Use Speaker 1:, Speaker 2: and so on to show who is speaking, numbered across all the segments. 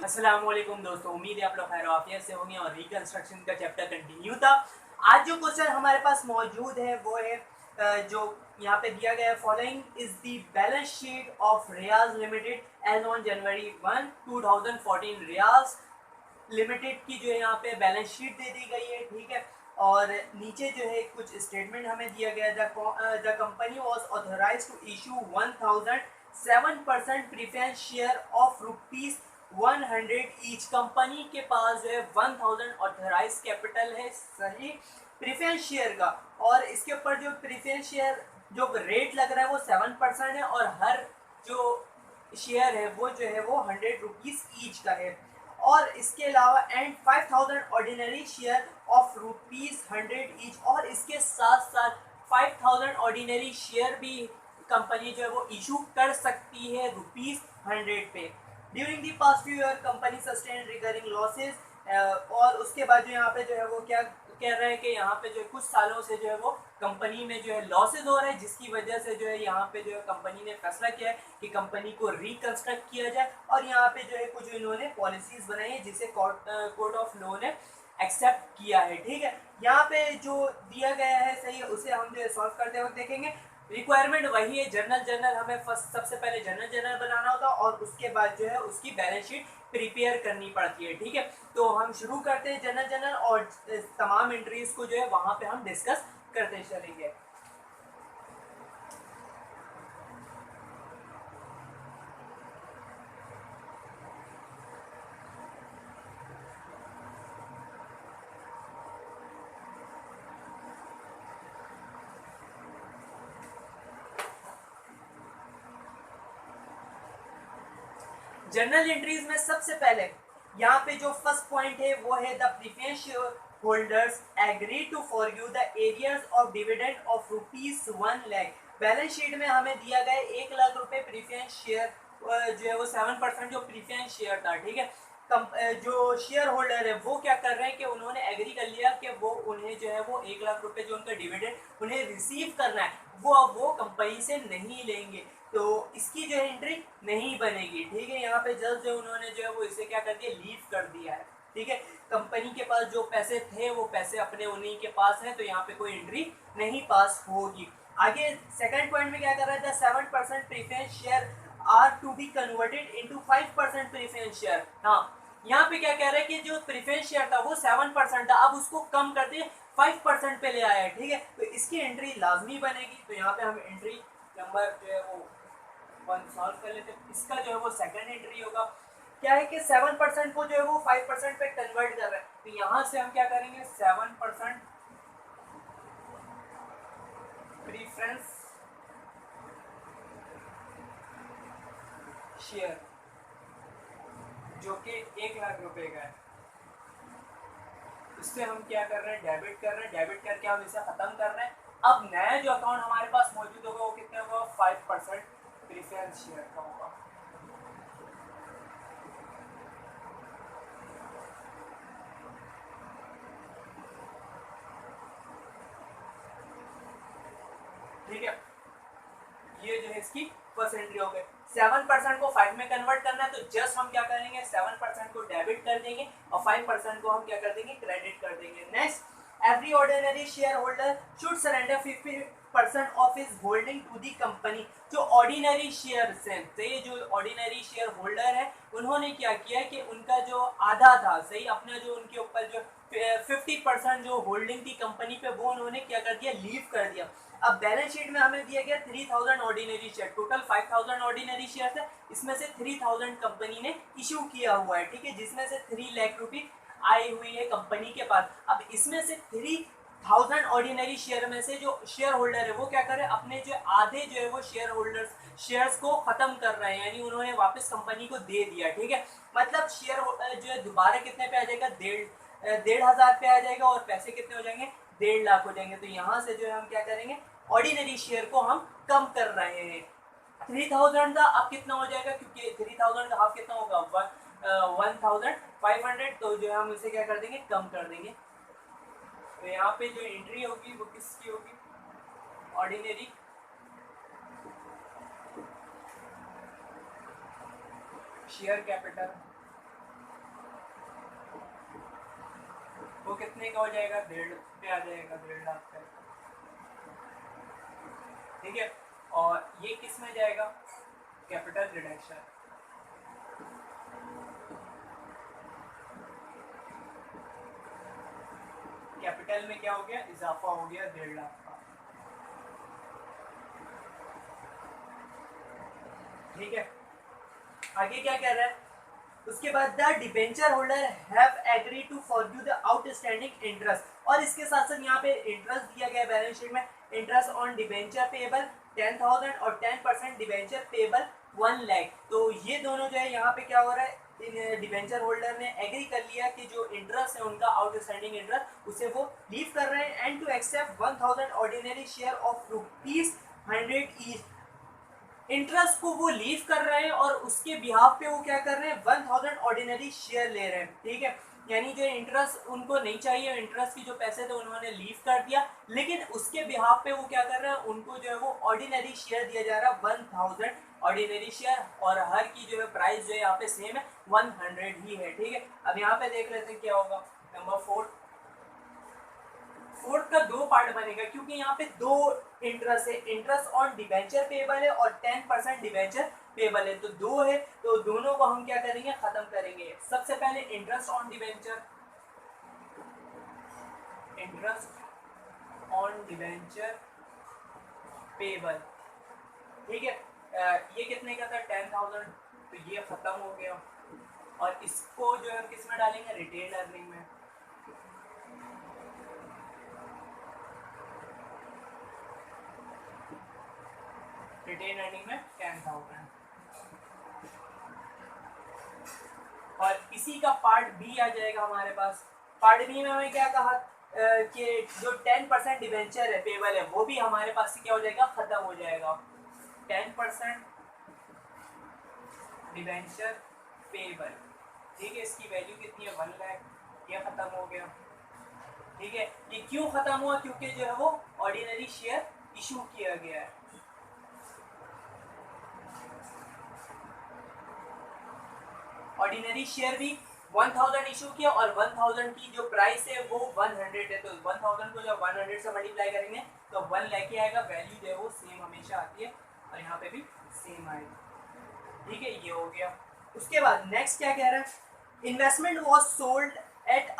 Speaker 1: अस्सलाम वालेकुम दोस्तों, उम्मीद है आप लोग खैर आफियत से होंगे और रिकंस्ट्रक्शन का चैप्टर कंटिन्यू था। आज जो क्वेश्चन हमारे पास मौजूद है वो है जो यहाँ पे दिया गया है, following is the balance sheet of Riyaz Limited as on January 1 2014। Riyaz Limited की जो है यहाँ पे बैलेंस शीट दे दी गई है, ठीक है। और नीचे जो है कुछ स्टेटमेंट हमें दिया गया है। The company was authorised to issue 1007% preference share of rupees 100 each. Company के पास जो है 1000 ऑथराइज कैपिटल है, सही, प्रीफरेंस शेयर का। और इसके ऊपर जो प्रीफरेंस शेयर जो रेट लग रहा है वो 7% है, और हर जो शेयर है वो जो है वो 100 रुपीज ईच का है। और इसके अलावा and 5000 ordinary share of rupees 100 each, और इसके साथ साथ 5000 ऑर्डिनरी शेयर भी कंपनी जो है वो इशू कर सकती है रुपीज 100 पे। During the past few year company sustain recurring losses. और उसके बाद जो यहाँ पे जो है वो क्या कह रहे हैं कि यहाँ पे जो कुछ सालों से जो है वो कंपनी में जो है लॉसेज हो रहे हैं, जिसकी वजह से जो है यहाँ पे जो है कंपनी ने फैसला किया है कि कंपनी को रिकंस्ट्रक्ट किया जाए। और यहाँ पे जो है कुछ इन्होंने पॉलिसीज बनाई है जिसे कोर्ट ऑफ लॉ ने एक्सेप्ट किया है, ठीक है। यहाँ पे जो दिया गया है सही है, उसे हम जो है सॉल्व करते वक्त देखेंगे। रिक्वायरमेंट वही है, जर्नल हमें फर्स्ट सबसे पहले जर्नल बनाना होता है और उसके बाद जो है उसकी बैलेंस शीट प्रिपेयर करनी पड़ती है, ठीक है। तो हम शुरू करते हैं जर्नल और तमाम एंट्रीज को जो है वहां पे हम डिस्कस करते चलेंगे। जर्नल एंट्रीज में सबसे पहले यहाँ पे जो फर्स्ट पॉइंट है वो है the preference holders agree to forgive the arrears of dividend of rupees 1 lakh. Balance sheet में हमें दिया गया 1 लाख रुपए प्रीफरेंस शेयर जो है वो 7% जो प्रीफरेंस शेयर था, ठीक है। जो शेयर होल्डर है वो क्या कर रहे हैं कि उन्होंने एग्री कर लिया कि वो उन्हें जो है वो 1 लाख रुपए जो उनका डिविडेंड उन्हें रिसीव करना है वो कंपनी से नहीं लेंगे, तो इसकी जो है एंट्री नहीं बनेगी, ठीक है। यहाँ पे जज जो उन्होंने जो है वो इसे क्या कर दिया, लीव कर दिया है, ठीक है। कंपनी के पास जो पैसे थे वो पैसे अपने उन्हीं के पास है, तो यहाँ पे कोई एंट्री नहीं पास होगी। आगे सेकंड पॉइंट में क्या कर रहा है, 7% preference share are to be converted into 5% preference share. हाँ, यहाँ पे क्या कह रहा है कि जो प्रीफरेंस शेयर था वो 7% था, अब उसको कम कर दिए 5% पे ले आया है, ठीक है। तो इसकी एंट्री लाजमी बनेगी, तो यहाँ पे हम एंट्री नंबर जो है वो 1 सॉल्व कर लेते हैं। इसका जो है वो सेकंड एंट्री होगा। क्या है कि 7% को जो है वो 5% पे कन्वर्ट कर रहे हैं, तो यहाँ से हम क्या करेंगे, 7% प्रीफरेंस शेयर जो कि 1 लाख रुपए का है, इससे हम क्या कर रहे हैं, डेबिट कर रहे हैं। डेबिट करके हम इसे खत्म कर रहे हैं। अब नया जो अकाउंट हमारे पास मौजूद होगा वो कितने होगा, 5% प्रीफरेंस शेयर का होगा। ठीक है, ये जो है इसकी फर्स्ट एंट्री हो गई। 7% को 5 में कन्वर्ट करना है, तो जस्ट हम क्या करेंगे, 7% को डेबिट कर देंगे और 5% को हम क्या कर देंगे, क्रेडिट कर देंगे। Next, every ordinary share holder should surrender 50% of his holding to the company. जो ऑर्डिनरी शेयर हैं, तो ये जो ऑर्डिनरी शेयर होल्डर है उन्होंने क्या किया कि उनका जो आधा था, सही, अपना जो उनके ऊपर जो 50% जो होल्डिंग थी कंपनी पे वो उन्होंने क्या कर दिया, लीव कर दिया। अब बैलेंस शीट में हमें दिया गया 3000 ordinary share, total 5000 ordinary share है, इसमें से 3000 कंपनी ने इशू किया हुआ है, ठीक है, जिसमें से 3 लाख रुपए आई हुई है कंपनी के पास। अब इसमें से 3000 ऑर्डिनरी शेयर में से जो शेयर होल्डर है वो क्या कर रहे हैं, अपने जो आधे जो है वो शेयर होल्डर्स शेयर्स को खत्म कर रहे हैं, यानी उन्होंने वापस कंपनी को दे दिया, ठीक है। मतलब शेयर जो है दोबारा कितने पे आ जाएगा, 1500 पे आ जाएगा, और पैसे कितने हो जाएंगे, 1.5 लाख हो जाएंगे। तो यहाँ से जो है हम क्या करेंगे, ऑर्डिनरी शेयर को हम कम कर रहे हैं। 3000 था, अब कितना हो जाएगा, क्योंकि 3000 का हाफ कितना होगा, 1500, तो जो है हम इसे क्या कर देंगे, कम कर देंगे। तो यहाँ पे जो एंट्री होगी वो किसकी होगी, ऑर्डिनरी शेयर कैपिटल वो कितने का हो जाएगा, 1.5 पे आ जाएगा, 1.5 लाख पे। ठीक है, और ये किस में जाएगा, कैपिटल रिडक्शन। कैपिटल में क्या हो गया, इजाफा हो गया 1.5 लाख का। ठीक है, आगे क्या कह रहा है, उसके बाद the debenture holder have agree to forgive the outstanding interest, और इसके साथ साथ यहाँ पे इंटरेस्ट दिया गया बैलेंस शीट में, इंटरेस्ट ऑन डिबेंचर पेबल 10,000 और 10% डिबेंचर पेबल 1 लाख। तो ये दोनों जो है यहाँ पे क्या हो रहा है, इन डिबेंचर होल्डर ने एग्री कर लिया कि जो इंटरेस्ट है उनका आउटस्टैंडिंग इंटरेस्ट उसे वो लीव कर रहे हैं, and to accept 1,000 ordinary share of ₹100 each. Interest को वो लीव कर रहे हैं और उसके बिहाफ पे वो क्या कर रहे हैं, 1,000 ऑर्डिनरी शेयर ले रहे हैं। ठीक है, यानी जो इंटरेस्ट उनको नहीं चाहिए, इंटरेस्ट की जो पैसे थे उन्होंने लीव कर दिया, लेकिन उसके बिहाफ पे वो क्या कर रहे हैं, उनको जो है वो ऑर्डिनरी शेयर दिया जा रहा है 1,000 ऑर्डिनरी शेयर, और हर की जो है प्राइस जो है यहाँ पे सेम है, 100 ही है। ठीक है, अब यहाँ पे देख लेते हैं क्या होगा। नंबर 4 का 2 पार्ट बनेगा, क्योंकि यहाँ पे 2 इंटरेस्ट है, इंटरेस्ट ऑन डिबेंचर पेबल है और 10% डिबेंचर पेबल है, तो 2 है, तो दोनों को हम क्या करेंगे, खत्म करेंगे। सबसे पहले interest on debenture, interest on debenture payable. ठीक है, ये कितने का था, 10,000, तो ये खत्म हो गया, और इसको जो है किस में डालेंगे, रिटेन अर्निंग में। रिटेन अर्निंग में 10,000, और इसी का पार्ट बी आ जाएगा हमारे पास। पार्ट बी में हमें क्या कहा कि जो 10% डिबेंचर है पेबल है वो भी हमारे पास से क्या हो जाएगा, खत्म हो जाएगा। 10% डिबेंचर पेबल, ठीक है, इसकी वैल्यू कितनी है, 1 लाख, ये खत्म हो गया। ठीक है, ये क्यों खत्म हुआ, क्योंकि जो है वो ऑर्डिनरी शेयर इशू किया गया है। ऑर्डिनरी शेयर भी 1,000 इशू किया, और 1,000 की जो प्राइस है वो 100 है, तो 1,000 को जब 100 से मल्टीप्लाई करेंगे तो 1 लाख आएगा, वैल्यू जो है वो सेम हमेशा आती है, और यहाँ पे भी सेम आएगी। ठीक है, ये हो गया। उसके बाद नेक्स्ट क्या कह रहा है, investment was sold at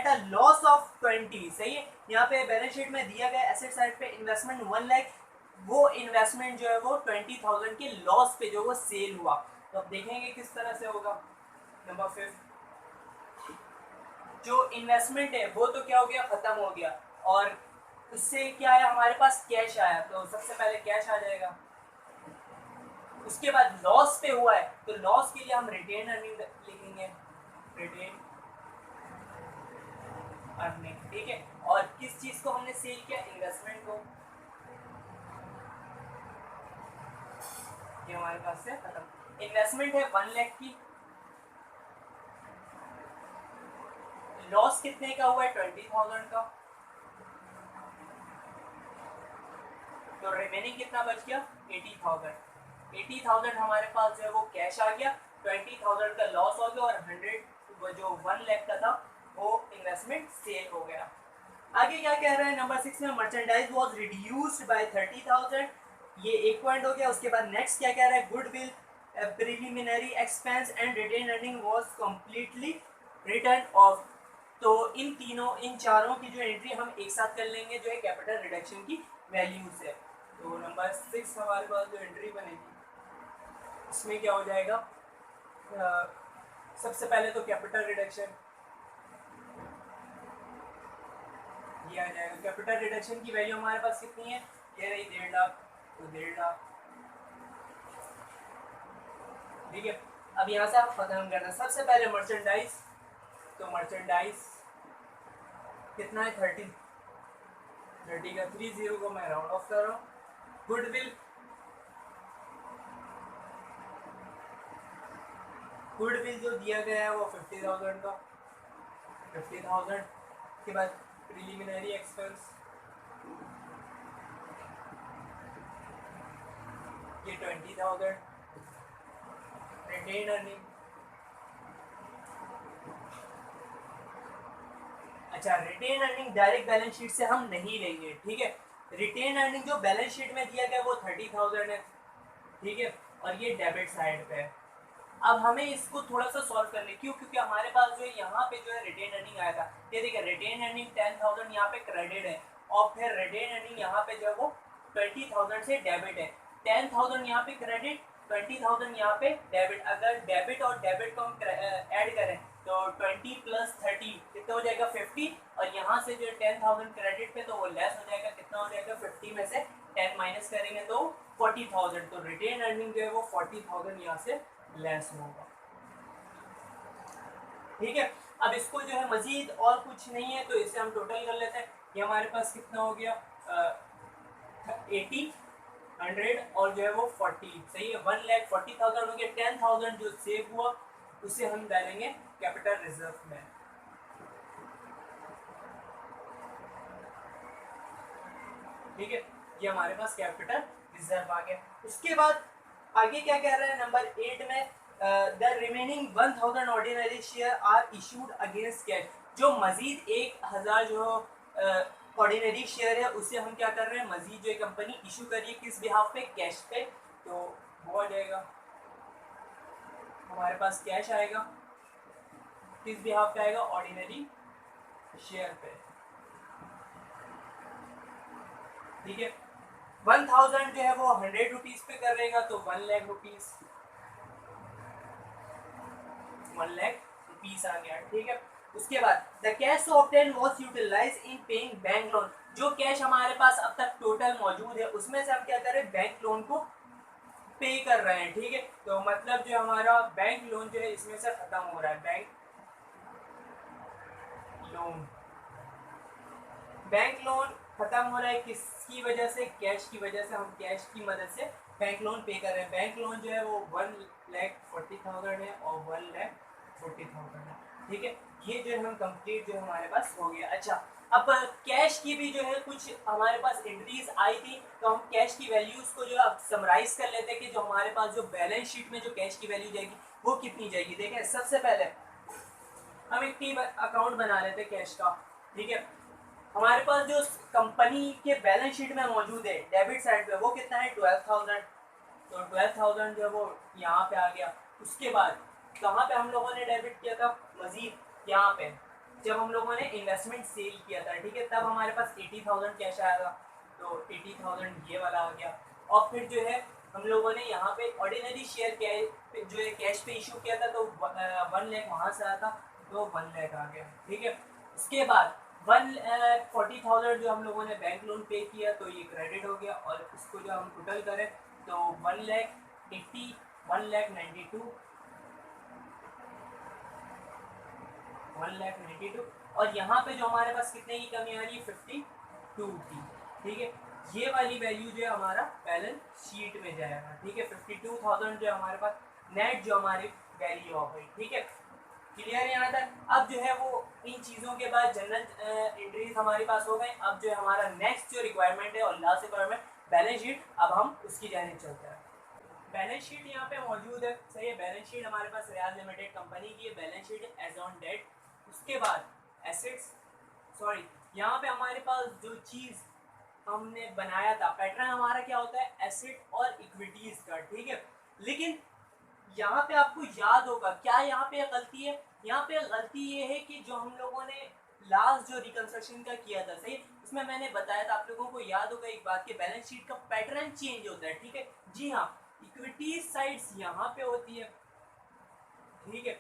Speaker 1: a loss of 20। सही है, यहाँ पे बैलेंस शीट में दिया गया एसेट साइड पे इन्वेस्टमेंट 1 लाख, वो इन्वेस्टमेंट जो है वो 20,000 के लॉस पे जो वो सेल हुआ। तो अब देखेंगे किस तरह से होगा। नंबर 5, जो इन्वेस्टमेंट है वो तो क्या हो गया, खत्म हो गया, और उससे क्या है, हमारे पास कैश आया, तो सबसे पहले कैश आ जाएगा। उसके बाद लॉस पे हुआ है, तो लॉस के लिए हम रिटेन अर्निंग लिखेंगे, रिटेन अर्निंग। ठीक है, और किस चीज को हमने सेल किया, इन्वेस्टमेंट को, ये हमारे पास से खत्म। इन्वेस्टमेंट है 1 लाख की, लॉस कितने का हुआ है, 20,000 का, तो रिमेनिंग कितना बच गया, 80,000। 80,000 हमारे पास जो है वो कैश आ गया, 20,000 का लॉस हो गया, और 100 जो 1 लाख का था वो इन्वेस्टमेंट सेल हो गया। आगे क्या कह रहे हैं, नंबर 6 में मर्चेंडाइज वाज रिड्यूस्ड बाय 30,000, ये एक पॉइंट हो गया। उसके बाद नेक्स्ट क्या कह रहा है, goodwill preliminary expense and retain earning was completely return off. तो इन तीनों, इन चारों की जो एंट्री हम एक साथ कर लेंगे जो है कैपिटल रिडक्शन की वैल्यू से। तो नंबर 6 हमारे पास जो एंट्री बनेगी इसमें क्या हो जाएगा, सबसे पहले तो कैपिटल रिडक्शन ये आ जाएगा। कैपिटल रिडक्शन की वैल्यू हमारे पास कितनी है, ये रही 1.5 लाख, तो 1.5 लाख। ठीक है, अब यहाँ से आप खत्म करना। सबसे पहले मर्चेंडाइज, तो मर्चेंडाइज कितना है, 30 का 30 को मैं राउंड ऑफ कर रहा हूँ। गुडविल, गुडविल जो दिया गया है वो 50,000 का, 50,000 के बाद प्रिलिमिनरी एक्सपेंस ये 20,000, रिटेन अर्निंग अच्छा, retain earning direct balance sheet से हम नहीं लेंगे, ठीक है। रिटेन अर्निंग जो बैलेंस शीट में दिया गया वो 30,000 है, ठीक है, और ये डेबिट साइड पे है। अब हमें इसको थोड़ा सा सॉल्व करने, क्यों, क्योंकि हमारे पास जो है यहाँ पे जो है रिटेन अर्निंग आया था, ये देखिए रिटेन अर्निंग 10,000 यहाँ पे क्रेडिट है, और फिर रिटेन अर्निंग यहाँ पे जो है वो 20,000 से डेबिट है। 10,000 यहाँ पे क्रेडिट, 20,000 यहाँ पे डेबिट। अगर डेबिट और डेबिट को हम ऐड करें तो 20 प्लस 30 कितना हो जाएगा 50, और यहाँ से जो 10,000 क्रेडिट पे तो वो लेस हो जाएगा, कितना हो जाएगा 50 में से 10 माइनस करेंगे तो 40,000, तो रिटेन अर्निंग जो है वो 40,000 यहाँ से लेस होगा, ठीक है। अब इसको जो है मजीद और कुछ नहीं है तो इसे हम टोटल कर लेते हैं। ये हमारे पास कितना हो गया 80, 100 और जो है वो 40, सही है, 1,40,000 हो गया। 10,000 जो सेव हुआ उसे हम डालेंगे कैपिटल रिजर्व में, ठीक है। ये हमारे पास कैपिटल रिजर्व आ गया। उसके बाद आगे क्या कह रहे हैं नंबर 8 में, the remaining 1,000 ordinary share are issued against cash. जो मजीद 1,000 जो ऑर्डिनरी शेयर है उसे हम क्या कर रहे हैं, मजीद जो कंपनी इशू कर रही है किस बिहाफ पे, कैश पे, तो वो आ जाएगा हमारे पास कैश आएगा, किस बिहाफ पे आएगा, ऑर्डिनरी शेयर पे, ठीक है। 1,000 जो है वो 100 रुपीज पे कर रहेगा तो 1,00,000 रुपीज, 1,00,000 रुपीज आ गया, ठीक है। उसके बाद the cash obtain was utilise in paying bank loan. जो कैश हमारे पास अब तक टोटल मौजूद है उसमें से हम क्या कर रहे हैं, बैंक लोन को पे कर रहे हैं, ठीक है। तो मतलब जो हमारा बैंक लोन जो है इसमें से खत्म हो रहा है, बैंक लोन, बैंक लोन खत्म हो रहा है किसकी वजह से, कैश की वजह से। हम कैश की मदद से बैंक लोन पे कर रहे हैं। बैंक लोन जो है वो 1,40,000 है और 1,40,000 है, ठीक है। ये जो है हम कंप्लीट जो हमारे पास हो गया। अच्छा, अब कैश की भी जो है कुछ हमारे पास एंट्रीज आई थी, तो हम कैश की वैल्यूज को जो अब समराइज कर लेते हैं कि जो हमारे पास जो बैलेंस शीट में जो कैश की वैल्यू जाएगी वो कितनी जाएगी। देखें, सबसे पहले हम एक टी अकाउंट बना लेते हैं कैश का, ठीक है। हमारे पास जो कंपनी के बैलेंस शीट में मौजूद है डेबिट साइड पे वो कितना है 12,000, तो 12,000 जो है वो यहाँ पे आ गया। उसके बाद कहाँ पे हम लोगों ने डेबिट किया था, मजीद यहाँ पे जब हम लोगों ने इन्वेस्टमेंट सेल किया था, ठीक है, तब हमारे पास 80,000 कैश आया था, तो 80,000 ये वाला आ गया। और फिर जो है हम लोगों ने यहाँ पे ऑर्डिनरी शेयर जो है कैश पे इशू किया था, तो 1,00,000 वहाँ से आया था, तो 1,00,000 आ गया, ठीक है। उसके बाद 1,40,000 जो हम लोगों ने बैंक लोन पे किया तो ये क्रेडिट हो गया, और इसको जो हम टोटल करें तो 1,80,000, 1,92,000, 1,92,000, और यहाँ पे जो हमारे पास कितने की कमी आ रही है 52 की, ठीक है। ये वाली वैल्यू जो है हमारा बैलेंस शीट में जाएगा, ठीक है। 52,000 जो है हमारे पास नेट जो हमारी वैल्यू आ गई, ठीक है। क्लियर है यहाँ तक। अब जो है वो इन चीज़ों के बाद जनरल एंट्रीज हमारे पास हो गए। अब जो है हमारा नेक्स्ट जो रिक्वायरमेंट है और लास्ट रिक्वायरमेंट बैलेंस शीट, अब हम उसकी जाने चलते हैं। बैलेंस शीट यहाँ पे मौजूद है, सही है। बैलेंस शीट हमारे पास रियाज लिमिटेड कंपनी की है, balance sheet as on date. उसके बाद एसेट्स, सॉरी, यहाँ पे हमारे पास जो चीज़ हमने बनाया था, पैटर्न हमारा क्या होता है, एसेट और इक्विटीज का, ठीक है। लेकिन यहाँ पे आपको याद होगा क्या यहाँ पे गलती है, यहाँ पे गलती ये है कि जो हम लोगों ने लास्ट जो रिकंस्ट्रक्शन का किया था, सही, उसमें मैंने बताया था, आप लोगों को याद होगा एक बात कि बैलेंस शीट का पैटर्न चेंज होता है, ठीक है। जी हाँ, इक्विटी साइड्स यहाँ पे होती है, ठीक है।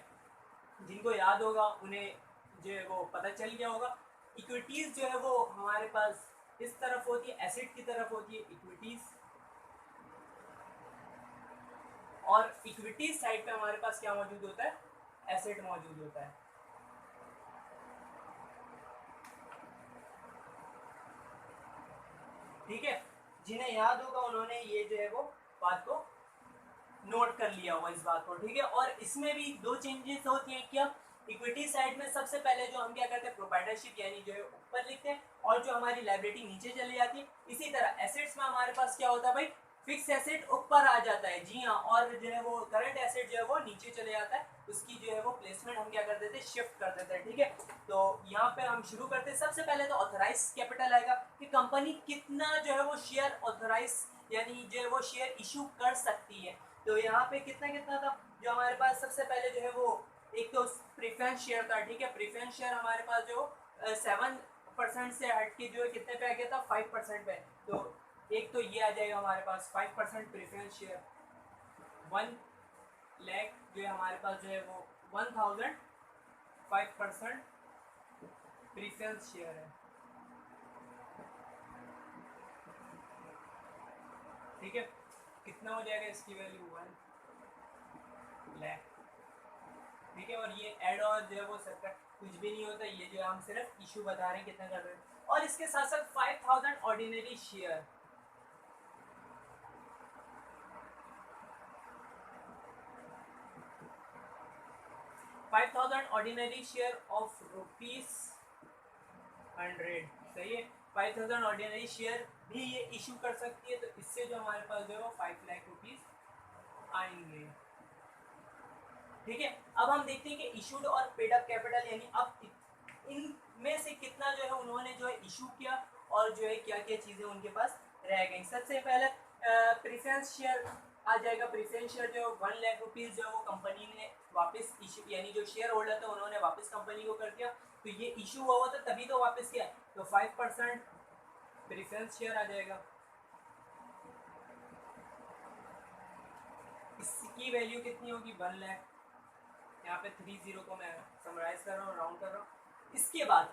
Speaker 1: जिनको याद होगा उन्हें जो है वो पता चल गया होगा। इक्विटीज जो है वो हमारे पास इस तरफ होती है, एसेट की तरफ होती है इक्विटीज, और इक्विटी साइड पे हमारे पास क्या मौजूद होता है, एसेट मौजूद होता है, ठीक है। जिन्हें याद होगा उन्होंने ये जो है वो बात को नोट कर लिया होगा इस बात को, ठीक है। और इसमें भी दो चेंजेस होती हैं क्या, इक्विटी साइड में सबसे पहले जो हम क्या करते हैं प्रोप्राइटरशिप यानी जो है ऊपर लिखते हैं, और जो हमारी लायबिलिटी नीचे चली जाती है। इसी तरह एसेट्स में हमारे पास क्या होता है भाई, फिक्स एसेट ऊपर आ जाता है, जी हाँ, और जो है वो करंट एसेट जो है वो नीचे चले जाता है, उसकी जो है वो प्लेसमेंट हम क्या कर देते हैं, शिफ्ट कर देते हैं, ठीक है। तो यहाँ पे हम शुरू करते हैं। सबसे पहले तो ऑथराइज कैपिटल आएगा कि कंपनी कितना जो है वो शेयर ऑथराइज यानी जो है वो शेयर इशू कर सकती है। तो यहाँ पे कितना कितना था जो हमारे पास, सबसे पहले जो है वो एक तो प्रेफरेंस शेयर था, ठीक है। प्रेफरेंस शेयर हमारे पास जो 7% से हट के जो है कितने पे आ गया था, 5% पे। तो एक तो ये आ जाएगा हमारे पास 5% प्रेफरेंस शेयर, 1 लाख जो है हमारे पास जो है वो 1000 5% प्रेफरेंस शेयर है, ठीक है। कितना हो जाएगा इसकी वैल्यू, 1 लाख, ठीक है। और ये ऐड और जो है वो सरकार कुछ भी नहीं होता, ये जो हम सिर्फ इशू बता रहे हैं कितना कर रहे हैं। और इसके साथ साथ 5000 ordinary share, 5000 ordinary share of ₹100, सही है। 5000 ऑर्डिनरी शेयर भी ये इशू कर सकती है, तो इससे जो हमारे पास जो है वो 5 लाख रुपीज आएंगे, ठीक है। अब हम देखते हैं कि इशूड और पेड अप कैपिटल, यानी अब इनमें से कितना जो है उन्होंने जो है इशू किया और जो है क्या क्या चीज़ें उनके पास रह गई। सबसे पहले प्रेफरेंस शेयर आ जाएगा। प्रेफरेंस शेयर जो 1 लाख रुपीज़ जो है वो कंपनी ने वापस इशू, यानी जो शेयर होल्डर थे उन्होंने वापस कंपनी को कर दिया। तो ये इशू हुआ था तभी तो वापस किया, तो 5% प्रेफरेंस शेयर आ जाएगा। इसकी वैल्यू कितनी होगी, 1 लाख। यहाँ पे 30 को मैं समराइज कर रहा हूँ, राउंड कर रहा हूँ। इसके बाद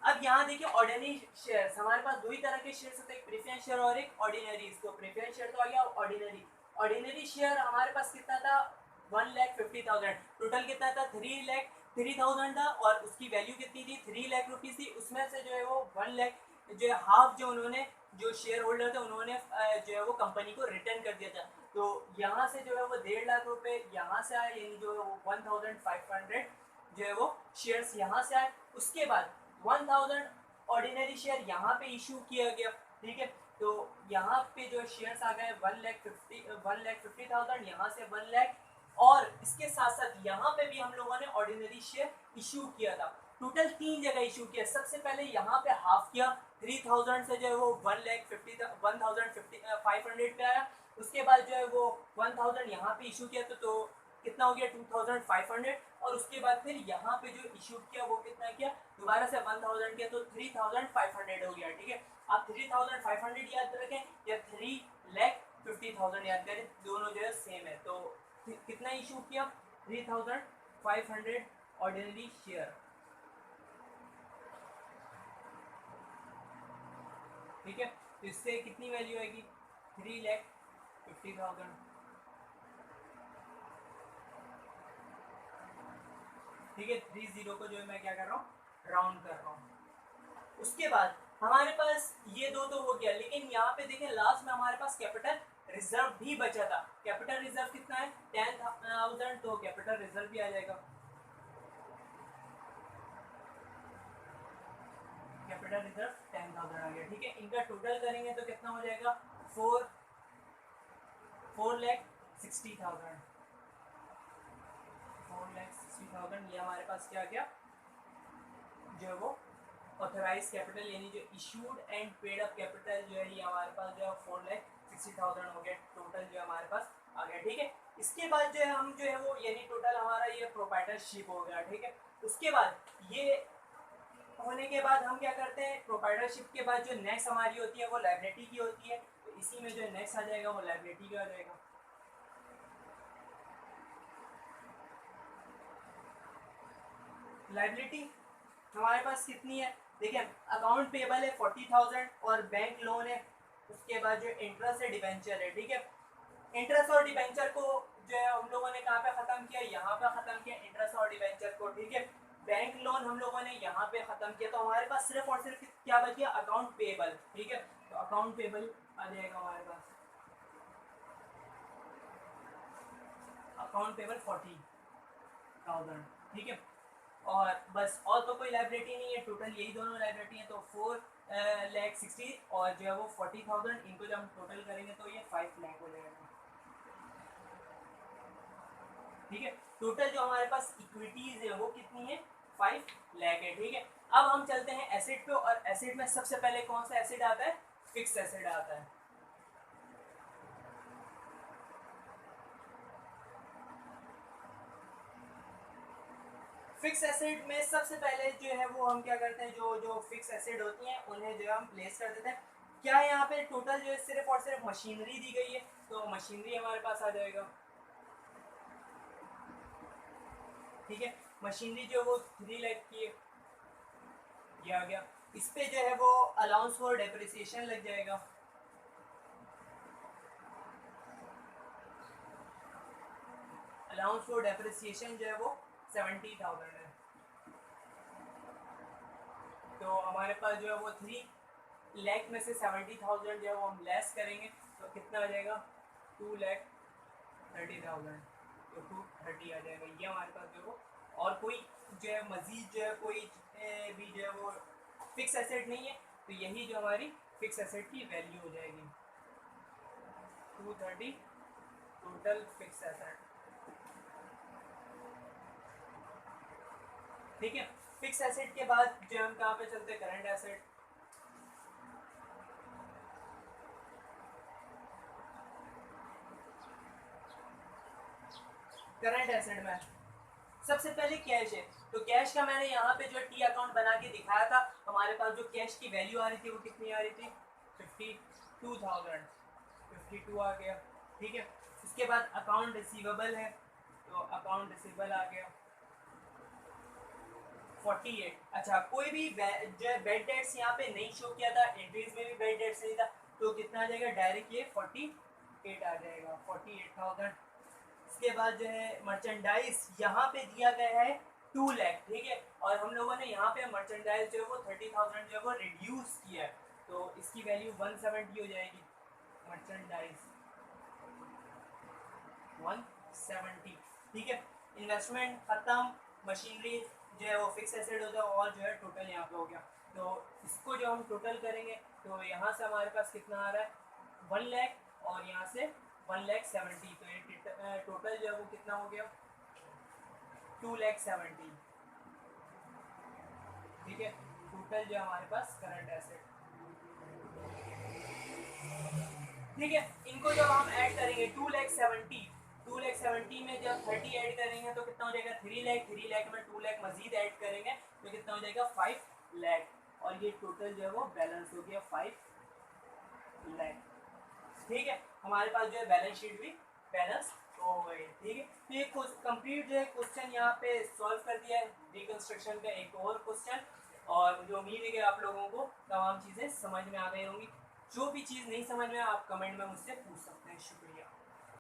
Speaker 1: अब यहाँ देखिए ऑर्डिनरी शेयर्स, हमारे पास दो ही तरह के शेयर्स होते हैं, एक प्रेफरेंस शेयर और एक ऑर्डिनरी। तो प्रेफरेंस शेयर तो आ गया, ऑर्डिनरी। ऑर्डिनरी शेयर हमारे पास कितना था, 1,50,000। टोटल कितना था, 3,30,000 था, और उसकी वैल्यू कितनी थी, 3 लाख रुपीज़ थी। उसमें से जो है वो 1 लाख जो है हाफ जो उन्होंने, जो शेयर होल्डर थे उन्होंने जो है वो कंपनी को रिटर्न कर दिया था। तो यहाँ से जो है वो 1.5 लाख रुपए यहाँ से आए, यानी जो है वो 1500 जो है वो शेयर्स यहाँ से आए। उसके बाद 1000 ऑर्डिनरी शेयर यहाँ पे इशू किया गया, ठीक है। तो यहाँ पे जो शेयर्स आ गए 1,50,000, यहाँ से 1 लाख। और इसके साथ साथ यहाँ पे भी हम लोगों ने ऑर्डिनरी शेयर इशू किया था। टोटल 3 जगह इशू किया। सबसे पहले यहाँ पे हाफ किया, 3000 से जो है वो 1,50,500 पे आया। उसके बाद जो है वो 1000 यहाँ पे इशू किया, तो कितना हो गया, 2500। और उसके बाद फिर यहाँ पे जो इशू किया वो कितना किया, दोबारा से 1000 किया, तो 3500 हो गया, ठीक है। आप 3500 याद रखें या 3,50,000 याद करें, दोनों जो है सेम है। तो कितना इशू किया, 3500 ऑर्डिनरी शेयर, ठीक है। तो इससे कितनी वैल्यू आएगी, 3,50,000, ठीक है। 30 को जो है मैं क्या कर रहा हूँ, राउंड कर रहा हूँ। उसके बाद हमारे पास ये दो तो हो गया, लेकिन यहाँ पे देखें लास्ट में हमारे पास कैपिटल रिजर्व भी बचा था। कैपिटल रिजर्व कितना है, 10,000, तो कैपिटल रिजर्व भी आ जाएगा। कैपिटल रिजर्व 10,000 आ गया, ठीक है। इनका टोटल करेंगे तो कितना हो जाएगा, 4,60,000। 4,60,000 ये हमारे पास क्या आ गया, जो है वो ऑथराइज कैपिटल, यानी जो issued and paid up capital जो है ये हमारे पास जो है 4,60,000 हो गया। टोटल जो है हमारे पास आ गया, ठीक है। इसके बाद जो है हम जो है वो, यानी टोटल हमारा ये प्रोप्राइटरशिप हो गया, ठीक है। उसके बाद ये होने के बाद हम क्या करते हैं, प्रोप्राइटरशिप के बाद जो नेक्स्ट हमारी होती है वो लाइबिलिटी की होती है। तो इसी में जो नेक्स्ट आ जाएगा वो लाइबिलिटी का आ जाएगा। लाइबिलिटी हमारे पास कितनी है, देखिए अकाउंट पेबल है 40,000 और बैंक लोन है। उसके बाद जो इंटरेस्ट है, डिबेंचर है, ठीक है। इंटरेस्ट और डिबेंचर को जो है हम लोगों ने कहाँ पे खत्म किया, यहाँ पे खत्म किया इंटरेस्ट और डिबेंचर को, ठीक है। बैंक लोन हम लोगों ने यहाँ पे खत्म किया, तो हमारे पास सिर्फ और सिर्फ क्या बच गया, अकाउंट पेबल, ठीक है। तो अकाउंट पेबल आ जाएगा हमारे पास, अकाउंट पेबल 40,000, ठीक है। और बस और तो कोई लाइबिलिटी नहीं है, टोटल यही दोनों लाइबिलिटी है। तो 4 लाख 60 और जो है वो 40,000, इनको जब हम टोटल करेंगे तो ये 5 लाख हो जाएगा। ठीक है, टोटल जो हमारे पास इक्विटीज है वो कितनी है, 5 लाख है। ठीक है, अब हम चलते हैं एसेट पे, और एसेट में सबसे पहले कौन सा एसेट आता है, फिक्स एसेट आता है। फिक्स एसेट में सबसे पहले जो है वो हम क्या करते हैं, जो जो फिक्स एसेट होती हैं उन्हें जो है हम प्लेस कर देते हैं। क्या यहाँ पे टोटल जो है सिर्फ और सिर्फ मशीनरी दी गई है, तो मशीनरी हमारे पास आ जाएगा। ठीक है, मशीनरी जो है वो 3 लाख की है, ये आ गया। इस पे जो है वो अलाउंस फॉर डेप्रिसिएशन लग जाएगा, अलाउंस फॉर डेप्रिसिएशन जो है वो 70,000 है। तो हमारे पास जो है वो 3 लाख में से 70,000 जो है वो हम लेस करेंगे तो कितना आ जाएगा, 2,30,000, तो 230 आ जाएगा। ये हमारे पास जो है वो, और कोई जो है मजीद जो है कोई भी जो है वो फिक्स एसेट नहीं है, तो यही जो हमारी फिक्स एसेट की वैल्यू हो जाएगी, 230 टोटल फिक्स एसेट। ठीक है, फिक्स एसेट के बाद जो हम कहाँ पे चलते हैं, करंट एसेट। करंट एसेट में सबसे पहले कैश है, तो कैश का मैंने यहाँ पे जो टी अकाउंट बना के दिखाया था, हमारे पास जो कैश की वैल्यू आ रही थी वो कितनी आ रही थी, 52,000, 52 आ गया। ठीक है, उसके बाद अकाउंट रिसीवेबल है, तो अकाउंट रिसीवेबल आ गया 48। अच्छा, कोई भी जो बेड डेट्स यहाँ पे नहीं शो किया था, एंट्रीज में भी बेड डेट्स नहीं था, तो कितना आ जाएगा, डायरेक्ट ये 48 आ जाएगा, 48,000। इसके बाद जो है मर्चेंडाइज यहाँ पे दिया गया है 2 लाख। ठीक है, और हम लोगों ने यहाँ पे मर्चेंडाइज जो है वो 30,000 जो है वो रिड्यूस किया है, तो इसकी वैल्यू 170 हो जाएगी, मर्चेंडाइज 170। ठीक है, इन्वेस्टमेंट खत्म, मशीनरी जो है वो फिक्स एसेट होता है, और जो है टोटल यहाँ पे हो गया। तो इसको जो हम टोटल करेंगे तो यहाँ से हमारे पास कितना आ रहा है, 1 लाख, और यहाँ से 1,70,000, तो ये टोटल जो है वो कितना हो गया, 2,70,000। ठीक है, टोटल जो हमारे पास करंट एसेट। ठीक है, इनको जब हम ऐड करेंगे 2,70,000 में जब 30 ऐड करेंगे तो कितना हो जाएगा, 3 लाख, 3 लाख में 2 लाख मजीद ऐड करेंगे तो कितना हो जाएगा, 5 लाख, और ये टोटल जो है वो बैलेंस हो गया 5 लाख। ठीक है, हमारे पास जो है बैलेंस शीट भी बैलेंस हो गई। ठीक है, तो ये कंप्लीट जो है क्वेश्चन यहाँ पे सॉल्व कर दिया है, रिकंस्ट्रक्शन का एक और क्वेश्चन, और मुझे उम्मीद है कि आप लोगों को तमाम चीज़ें समझ में आ गई होंगी। जो भी चीज़ नहीं समझ में आप कमेंट में मुझसे पूछ सकते हैं। शुक्रिया।